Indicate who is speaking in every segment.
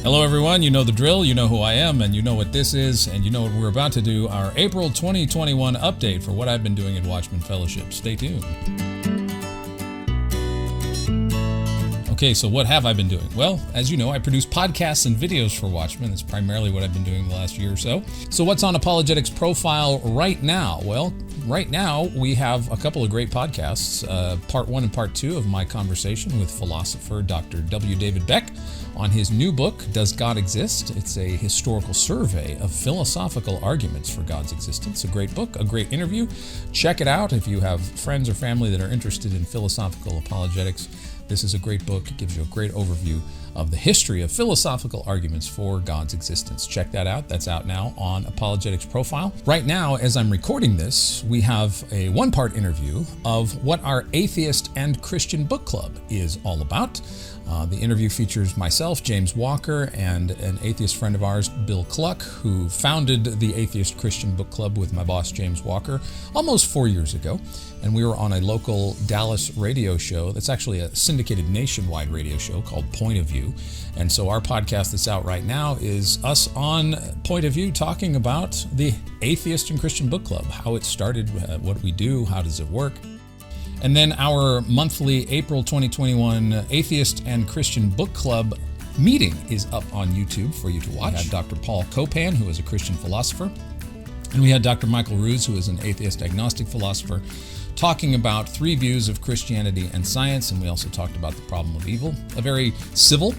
Speaker 1: Hello everyone, you know the drill, you know who I am, and you know what this is, and you know what we're about to do, our April 2021 update for what I've been doing at Watchman Fellowship. Stay tuned. Okay, so what have I been doing? Well, as you know, I produce podcasts and videos for Watchman. That's primarily what I've been doing the last year or so. So what's on Apologetics Profile right now? Well, right now we have a couple of great podcasts, part 1 and part 2 of my conversation with philosopher Dr. W. David Beck on his new book, Does God Exist? It's a historical survey of philosophical arguments for God's existence. A great book, a great interview. Check it out if you have friends or family that are interested in philosophical apologetics. This is a great book. It gives you a great overview of the history of philosophical arguments for God's existence. Check that out. That's out now on Apologetics Profile. Right now, as I'm recording this, we have a one-part interview of what our Atheist and Christian Book Club is all about. The interview features myself, James Walker, and an atheist friend of ours, Bill Cluck, who founded the Atheist Christian Book Club with my boss, James Walker, almost 4 years ago. And we were on a local Dallas radio show that's actually a syndicated nationwide radio show called Point of View. And so our podcast that's out right now is us on Point of View talking about the Atheist and Christian Book Club, how it started, what we do, how does it work. And then our monthly April 2021 Atheist and Christian Book Club meeting is up on YouTube for you to watch. We had Dr. Paul Copan, who is a Christian philosopher, and we had Dr. Michael Ruse, who is an atheist agnostic philosopher, talking about 3 views of Christianity and science, and we also talked about the problem of evil. A very civil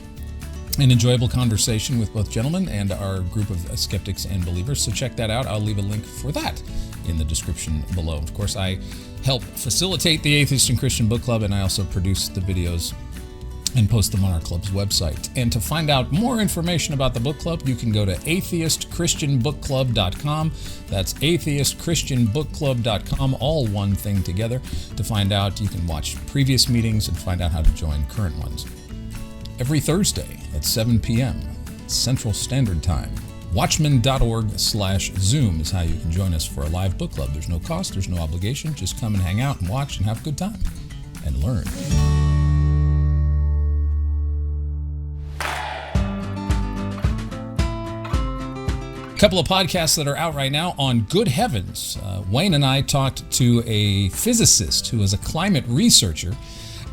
Speaker 1: and enjoyable conversation with both gentlemen and our group of skeptics and believers. So check that out. I'll leave a link for that in the description below. Of course, I help facilitate the Atheist and Christian Book Club, and I also produce the videos and post them on our club's website. And to find out more information about the book club, you can go to atheistchristianbookclub.com. That's atheistchristianbookclub.com, all one thing together. To find out, you can watch previous meetings and find out how to join current ones. Every Thursday at 7 p.m. Central Standard Time. Watchman.org/Zoom is how you can join us for a live book club. There's no cost, there's no obligation. Just come and hang out and watch and have a good time and learn. A couple of podcasts that are out right now on Good Heavens. Wayne and I talked to a physicist who is a climate researcher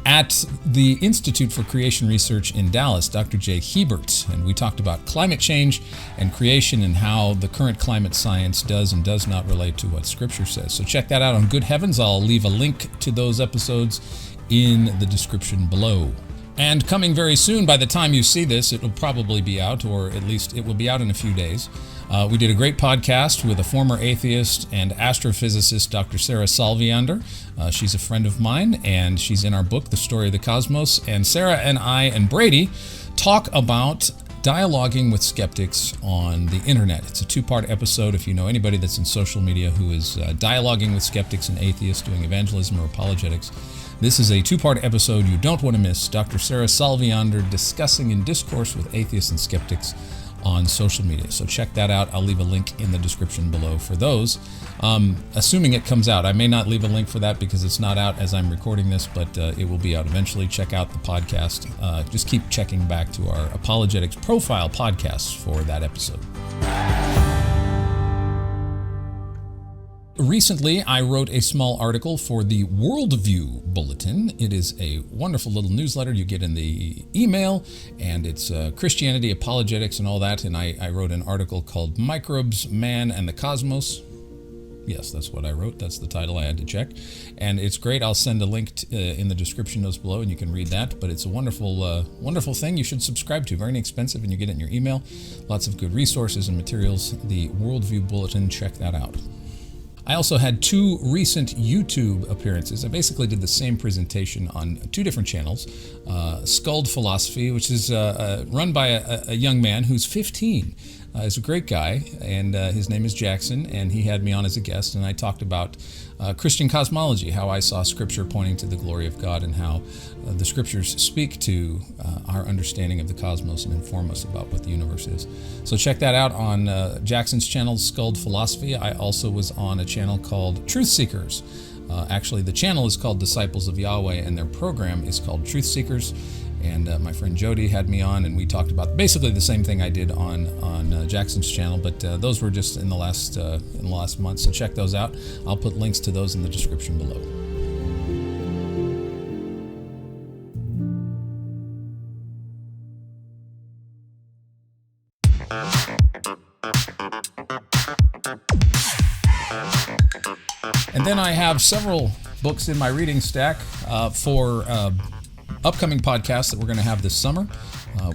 Speaker 1: at the Institute for Creation Research in Dallas, Dr. J. Hebert, and we talked about climate change and creation and how the current climate science does and does not relate to what Scripture says. So check that out on Good Heavens. I'll leave a link to those episodes in the description below. And coming very soon, by the time you see this, it will probably be out, or at least it will be out in a few days. We did a great podcast with a former atheist and astrophysicist, Dr. Sarah Salviander. She's a friend of mine, and she's in our book, The Story of the Cosmos. And Sarah and I and Brady talk about dialoguing with skeptics on the internet. It's a 2-part episode. If you know anybody that's in social media who is dialoguing with skeptics and atheists, doing evangelism or apologetics, this is a 2-part episode you don't want to miss. Dr. Sarah Salviander discussing in discourse with atheists and skeptics on social media. So check that out. I'll leave a link in the description below for those. Assuming it comes out. I may not leave a link for that because it's not out as I'm recording this, but it will be out eventually. Check out the podcast. Just keep checking back to our Apologetics Profile podcasts for that episode. Recently, I wrote a small article for the Worldview Bulletin. It is a wonderful little newsletter you get in the email, and it's Christianity, apologetics, and all that. And I wrote an article called Microbes, Man, and the Cosmos. Yes, that's what I wrote. That's the title I had to check. And it's great. I'll send a link in the description notes below, and you can read that. But it's a wonderful, wonderful thing you should subscribe to. Very inexpensive, and you get it in your email. Lots of good resources and materials. The Worldview Bulletin, check that out. I also had 2 recent YouTube appearances. I basically did the same presentation on 2 different channels. Sculled Philosophy, which is run by a young man who's 15. He's a great guy, and his name is Jackson, and he had me on as a guest, and I talked about Christian cosmology, how I saw Scripture pointing to the glory of God, and how the Scriptures speak to our understanding of the cosmos and inform us about what the universe is. So check that out on Jackson's channel, Sculled Philosophy. I also was on a channel called Truth Seekers. Actually, the channel is called Disciples of Yahweh, and their program is called Truth Seekers. And my friend Jody had me on, and we talked about basically the same thing I did on Jackson's channel, but those were just in the last month. So check those out. I'll put links to those in the description below. And then I have several books in my reading stack for upcoming podcasts that we're going to have this summer.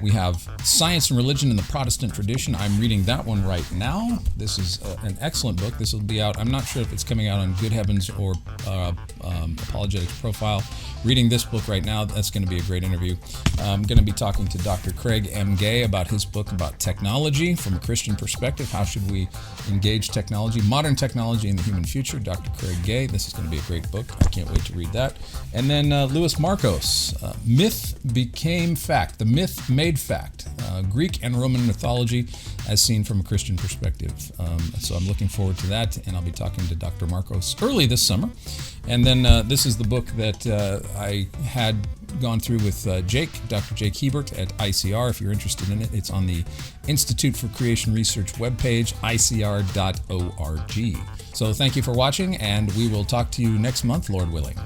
Speaker 1: We have Science and Religion in the Protestant Tradition. I'm reading that one right now. This is an excellent book. This will be out. I'm not sure if it's coming out on Good Heavens or Apologetics Profile. Reading this book right now, that's going to be a great interview. I'm going to be talking to Dr. Craig M. Gay about his book about technology from a Christian perspective. How should we engage technology, modern technology in the human future? Dr. Craig Gay. This is going to be a great book. I can't wait to read that. And then Louis Markos, Myth Became Fact. The Myth Made Fact. Greek and Roman mythology as seen from a Christian perspective. So I'm looking forward to that, and I'll be talking to Dr. Markos early this summer. And then this is the book that I had gone through with Dr. Jake Hebert at ICR. If you're interested in it, it's on the Institute for Creation Research webpage, icr.org. So thank you for watching, and we will talk to you next month, Lord willing.